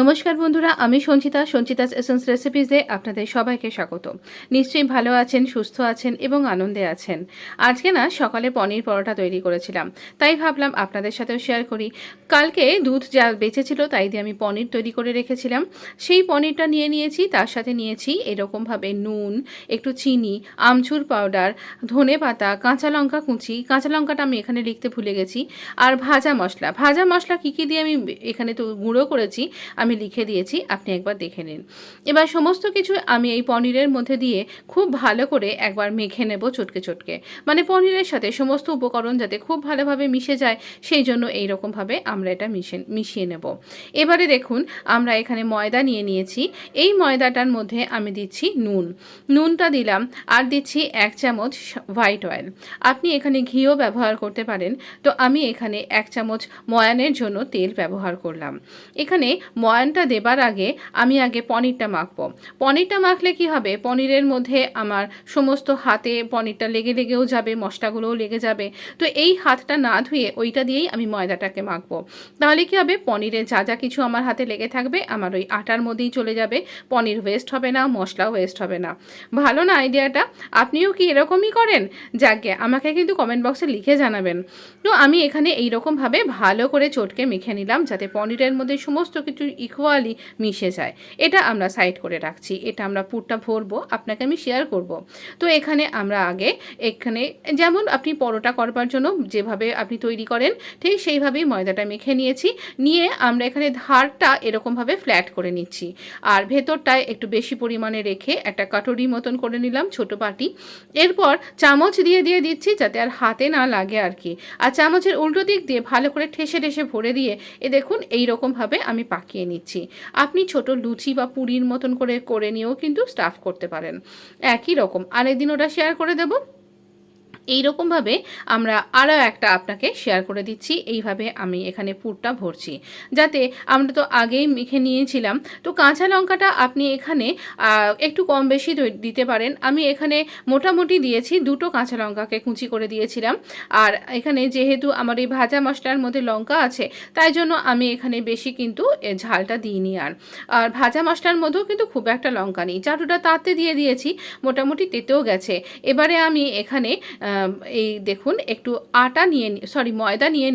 নমস্কার বন্ধুরা, আমি সঞ্চিতা। সঞ্চিতাস এসেন্স রেসিপিসে আপনাদের সবাইকে স্বাগত। নিশ্চয়ই ভালো আছেন, সুস্থ আছেন এবং আনন্দে আছেন। আজকে না সকালে পনির পরোটা তৈরি করেছিলাম, তাই ভাবলাম আপনাদের সাথেও শেয়ার করি। কালকে দুধ যা বেঁচেছিল তাই দিয়ে আমি পনির তৈরি করে রেখেছিলাম। সেই পনিরটা নিয়ে নিয়েছি, তার সাথে নিয়েছি এরকমভাবে নুন, একটু চিনি, আমচুর পাউডার, ধনে পাতা, কাঁচা লঙ্কা কুচি, কাঁচা লঙ্কাটা আমি এখানে লিখতে ভুলে গেছি, আর ভাজা মশলা। ভাজা মশলা কী কী দিয়ে আমি এখানে তো গুঁড়ো করেছি আমি লিখে দিয়েছি, আপনি একবার দেখে নিন। এবার সমস্ত কিছু আমি এই পনিরের মধ্যে দিয়ে খুব ভালো করে একবার মেখে নেব চটকে চটকে, মানে পনিরের সাথে সমস্ত উপকরণ যাতে খুব ভালোভাবে মিশে যায়, সেই জন্য এইরকমভাবে আমরা এটা মিশিয়ে নেব। এবারে দেখুন, আমরা এখানে ময়দা নিয়ে নিয়েছি। এই ময়দাটার মধ্যে আমি দিচ্ছি নুনটা দিলাম, আর দিচ্ছি 1 চামচ হোয়াইট অয়েল। আপনি এখানে ঘিও ব্যবহার করতে পারেন। তো আমি এখানে 1 চামচ ময়ানের জন্য তেল ব্যবহার করলাম। এখানে ময়ানটা দেবার আগে আমি আগে পনিরটা মাখবো। পনিরটা মাখলে কি হবে, পনিরের মধ্যে আমার সমস্ত হাতে পনিরটা লেগেও যাবে, মশলাগুলোও লেগে যাবে। তো এই হাতটা না ধুয়ে ওইটা দিয়েই আমি ময়দাটাকে মাখবো। তাহলে কি হবে, পনিরে যা যা কিছু আমার হাতে লেগে থাকবে আমার ওই আটার মধ্যেই চলে যাবে, পনির ওয়েস্ট হবে না, মশলাও ওয়েস্ট হবে না। ভালো না আইডিয়াটা? আপনিও কি এরকমই করেন? যাকে আমাকে কিন্তু কমেন্ট বক্সে লিখে জানাবেন। তো আমি এখানে এইরকমভাবে ভালো করে চটকে মেখে নিলাম, যাতে পনিরের মধ্যে সমস্ত কিছু ইকুয়ালি মিশে যায়। এটা আমরা সাইড করে রাখছি। এটা আমরা পুরটা ভরবো, আপনাকে আমি শেয়ার করব। তো এখানে আমরা আগে যেমন আপনি পরোটা করবার জন্য যেভাবে আপনি তৈরি করেন ঠিক সেইভাবেই ময়দাটা মেখে নিয়েছি। নিয়ে আমরা এখানে ধারটা এরকমভাবে ফ্ল্যাট করে নিচ্ছি, আর ভেতরটায় একটু বেশি পরিমাণে রেখে একটা কাটরি মতন করে নিলাম, ছোট বাটি। এরপর চামচ দিয়ে দিচ্ছি যাতে আর হাতে না লাগে আর কি। আর চামচের উল্টো দিক দিয়ে ভালো করে ঠেসে ভরে দিয়ে দেখুন এইরকমভাবে আমি পাকিয়ে নিচ্ছি। আপনি ছোট লুচি বা পুরির মতন করে নিয়েও কিন্তু স্টাফ করতে পারেন, একই রকম। আরেকদিন ওটা শেয়ার করে দেব। এইরকমভাবে আমরা আরও একটা আপনাকে শেয়ার করে দিচ্ছি। এইভাবে আমি এখানে পুরটা ভরছি, যাতে আমরা তো আগেই মেখে নিয়েছিলাম। তো কাঁচা লঙ্কাটা আপনি এখানে একটু কম বেশি দিতে পারেন। আমি এখানে মোটামুটি দিয়েছি, 2টো কাঁচা লঙ্কাকে কুচি করে দিয়েছিলাম। আর এখানে যেহেতু আমার এই ভাজা মশলার মধ্যে লঙ্কা আছে, তাই জন্য আমি এখানে বেশি কিন্তু ঝালটা দিইনি। আর ভাজা মশলার মধ্যেও কিন্তু খুব একটা লঙ্কা নেই, চাটুটা তাতে দিয়েছি, মোটামুটি তেতেও গেছে। এবারে আমি এখানে এই দেখুন একটু ময়দা নিয়ে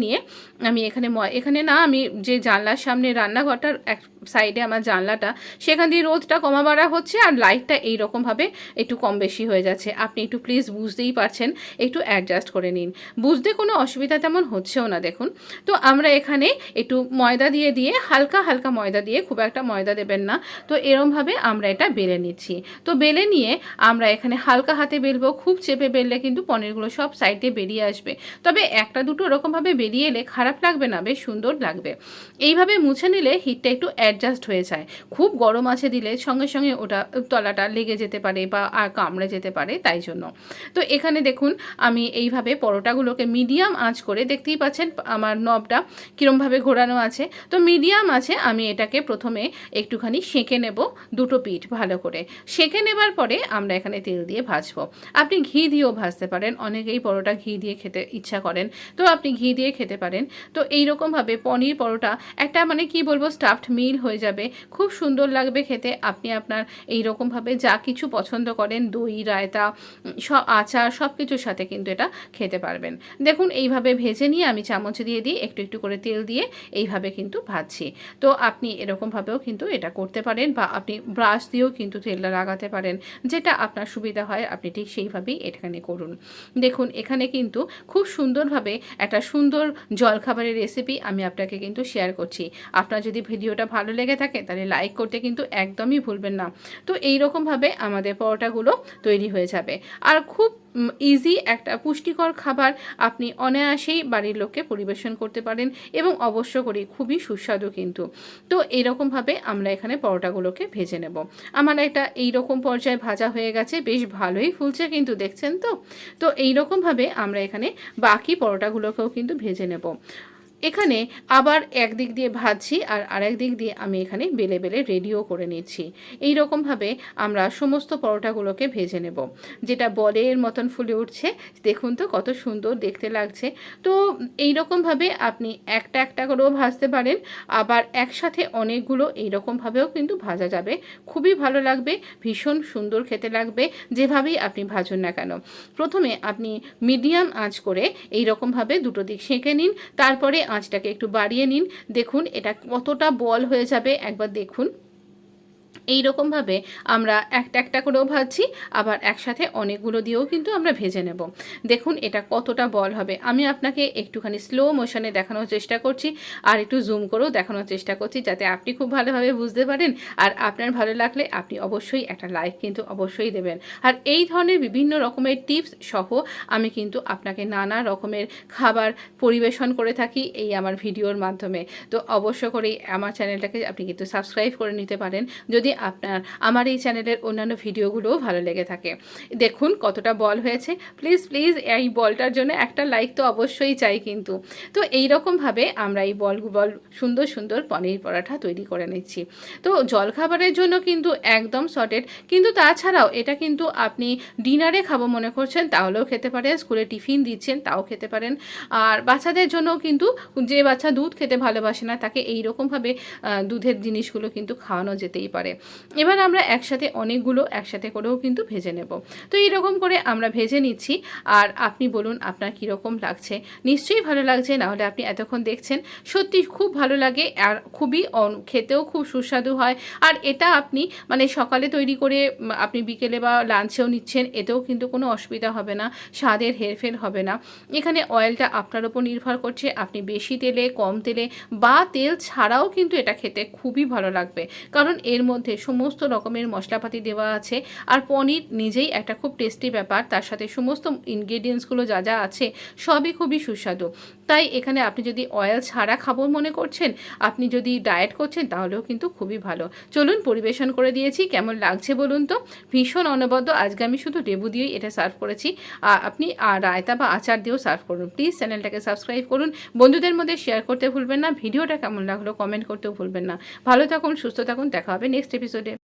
আমি এখানে না, আমি যে জানলার সামনে রান্নাঘরটার এক সাইডে আমার জানলাটা, সেখান দিয়ে রোদটা কমা বাড়া হচ্ছে, আর লাইটটা এইরকমভাবে একটু কম বেশি হয়ে যাচ্ছে। আপনি একটু প্লিজ বুঝতেই পারছেন, একটু অ্যাডজাস্ট করে নিন। বুঝতে কোনো অসুবিধা তেমন হচ্ছেও না দেখুন। তো আমরা এখানে একটু ময়দা দিয়ে হালকা ময়দা দিয়ে, খুব একটা ময়দা দেবেন না। তো এরমভাবে আমরা এটা বেলে নিচ্ছি। তো বেলে নিয়ে আমরা এখানে হালকা হাতে বেলবো, খুব চেপে বেললে কিন্তু পনিরগুলো সব সাইডে বেরিয়ে আসবে। তবে একটা দুটো এরকমভাবে বেরিয়ে এলে খারাপ লাগবে না, বেশ সুন্দর লাগবে। এইভাবে মুছে নিলে হিটটা একটু অ্যাডজাস্ট হয়ে যায়। খুব গরম আছে দিলে সঙ্গে ওটা তলাটা লেগে যেতে পারে বা কামড়ে যেতে পারে, তাই জন্য। তো এখানে দেখুন আমি এইভাবে পরোটাগুলোকে মিডিয়াম আঁচ করে, দেখতেই পাচ্ছেন আমার নবটা কীরমভাবে ঘোরানো আছে। তো মিডিয়াম আছে আমি এটাকে প্রথমে একটুখানি সেঁকে নেব, 2টো পিঠ ভালো করে সেঁকে নেবার পরে আমরা এখানে তেল দিয়ে ভাজবো। আপনি ঘি দিয়েও ভাজতে পারেন, অনেকেই পরোটা ঘি দিয়ে খেতে ইচ্ছা করেন, তো আপনি ঘি দিয়ে খেতে পারেন। তো এইরকমভাবে পনির পরোটা একটা মানে কি বলবো, স্টাফড মিল হয়ে যাবে, খুব সুন্দর লাগবে খেতে। আপনি আপনার এইরকমভাবে যা কিছু পছন্দ করেন, দই, রায়তা, আচার সব কিছুর সাথে কিন্তু এটা খেতে পারবেন। দেখুন এইভাবে ভেজে নিয়ে আমি চামচ দিয়ে একটু করে তেল দিয়ে এইভাবে কিন্তু ভাজছি। তো আপনি এরকমভাবেও কিন্তু এটা করতে পারেন, বা আপনি ব্রাশ দিয়েও কিন্তু তেলটা লাগাতে পারেন, যেটা আপনার সুবিধা হয় আপনি ঠিক সেইভাবেই এখানে করুন। দেখুন এখানে কিন্তু খুব সুন্দরভাবে একটা সুন্দর জলখাবারের রেসিপি আমি আপনাকে কিন্তু শেয়ার করছি। আপনার যদি ভিডিওটা ভালো লেগে থাকে তাহলে লাইক করতে কিন্তু একদমই ভুলবেন না। তো এইরকমভাবে আমাদের পরোটাগুলো তৈরি হয়ে যাবে, আর খুব ইজি একটা পুষ্টিকর খাবার আপনি অনায়াসেই বাড়ির লোককে পরিবেশন করতে পারেন, এবং অবশ্য করি খুবই সুস্বাদু কিন্তু। তো এইরকমভাবে আমরা এখানে পরোটাগুলোকে ভেজে নেব। আমার একটা এইরকম পর্যায়ে ভাজা হয়ে গেছে, বেশ ভালোই ফুলছে কিন্তু, দেখছেন তো। তো এইরকমভাবে আমরা এখানে বাকি পরোটাগুলোকেও কিন্তু ভেজে নেব। এখানে আবার একদিক দিয়ে ভাজছি আর আরেক দিক দিয়ে আমি এখানে বেলে বেলে রেডিও করে নিচ্ছি। এই রকমভাবে আমরা সমস্ত পরোটাগুলোকে ভেজে নেব। যেটা বলের মতন ফুলে উঠছে, দেখুন তো কত সুন্দর দেখতে লাগছে। তো এই রকমভাবে আপনি একটা একটা করেও ভাজতে পারেন, আবার একসাথে অনেকগুলো এই রকমভাবেও কিন্তু ভাজা যাবে। খুবই ভালো লাগবে, ভীষণ সুন্দর খেতে লাগবে যেভাবেই আপনি ভাজুন না কেন। প্রথমে আপনি মিডিয়াম আঁচ করে এই রকমভাবে দুটো দিক সেঁকে নিন, তারপরে আঁচটাকে একটু বাড়িয়ে নিন। দেখুন এটা কতটা বল হয়ে যাবে, একবার দেখুন। এই রকমভাবে আমরা একটা একটা করেও ভাজছি, আবার একসাথে অনেকগুলো দিয়েও কিন্তু আমরা ভেজে নেব। দেখুন এটা কতটা বল হবে। আমি আপনাকে একটুখানি স্লো মোশনে দেখানোর চেষ্টা করছি, আর একটু জুম করেও দেখানোর চেষ্টা করছি, যাতে আপনি খুব ভালোভাবে বুঝতে পারেন। আর আপনার ভালো লাগলে আপনি অবশ্যই একটা লাইক কিন্তু অবশ্যই দেবেন। আর এই ধরনের বিভিন্ন রকমের টিপস সহ আমি কিন্তু আপনাকে নানা রকমের খাবার পরিবেশন করে থাকি এই আমার ভিডিওর মাধ্যমে। তো অবশ্য করেই আমার চ্যানেলটাকে আপনি কিন্তু সাবস্ক্রাইব করে নিতে পারেন যদি আপনার আমার এই চ্যানেলের অন্যান্য ভিডিওগুলোও ভালো লেগে থাকে। দেখুন কতটা বল হয়েছে। প্লিজ প্লিজ এই বলটার জন্য একটা লাইক তো অবশ্যই চাই কিন্তু। তো এই রকমভাবে আমরা এই বল সুন্দর সুন্দর পনির পরাঠা তৈরি করে নিচ্ছি। তো জলখাবারের জন্য কিন্তু একদম সর্টেড, কিন্তু তাছাড়াও এটা কিন্তু আপনি ডিনারে খাবো মনে করছেন তাহলেও খেতে পারেন, স্কুলে টিফিন দিচ্ছেন তাও খেতে পারেন। আর বাচ্চাদের জন্যও কিন্তু, যে বাচ্চা দুধ খেতে ভালোবাসে না তাকে এই রকমভাবে দুধের জিনিসগুলো কিন্তু খাওয়ানো যেতেই পারে। এবার আমরা একসাথে অনেকগুলো একসাথে করেও কিন্তু ভেজে নেব। তো এইরকম করে আমরা ভেজে নিচ্ছি। আর আপনি বলুন আপনার কীরকম লাগছে। নিশ্চয়ই ভালো লাগছে, নাহলে আপনি এতক্ষণ দেখছেন। সত্যি খুব ভালো লাগে, আর খুবই খেতেও খুব সুস্বাদু হয়। আর এটা আপনি মানে সকালে তৈরি করে আপনি বিকেলে বা লাঞ্চেও নিচ্ছেন, এতেও কিন্তু কোনো অসুবিধা হবে না, স্বাদের হেরফের হবে না। এখানে অয়েলটা আপনার ওপর নির্ভর করছে, আপনি বেশি তেলে কম তেলে বা তেল ছাড়াও কিন্তু এটা খেতে খুবই ভালো লাগবে, কারণ এর মধ্যে সমস্ত রকমের মশলাপাতি দেওয়া আছে। আর পনির নিজেই একটা খুব টেস্টি ব্যাপার, তার সাথে সমস্ত ইনগ্রেডিয়েন্টসগুলো যা যা আছে সবই খুবই সুস্বাদু। তাই এখানে আপনি যদি অয়েল ছাড়া খাবো মনে করছেন, আপনি যদি ডায়েট করছেন, তাহলেও কিন্তু খুবই ভালো। চলুন পরিবেশন করে দিয়েছি, কেমন লাগছে বলুন তো। ভীষণ অনবদ্য। আজকে আমি শুধু লেবু দিয়েই এটা সার্ভ করেছি, আপনি রায়তা বা আচার দিয়েও সার্ভ করুন। প্লিজ চ্যানেলটাকে সাবস্ক্রাইব করুন, বন্ধুদের মধ্যে শেয়ার করতে ভুলবেন না। ভিডিওটা কেমন লাগলো কমেন্ট করতেও ভুলবেন না। ভালো থাকুন, সুস্থ থাকুন, দেখা হবে নেক্সট এপিসোডে।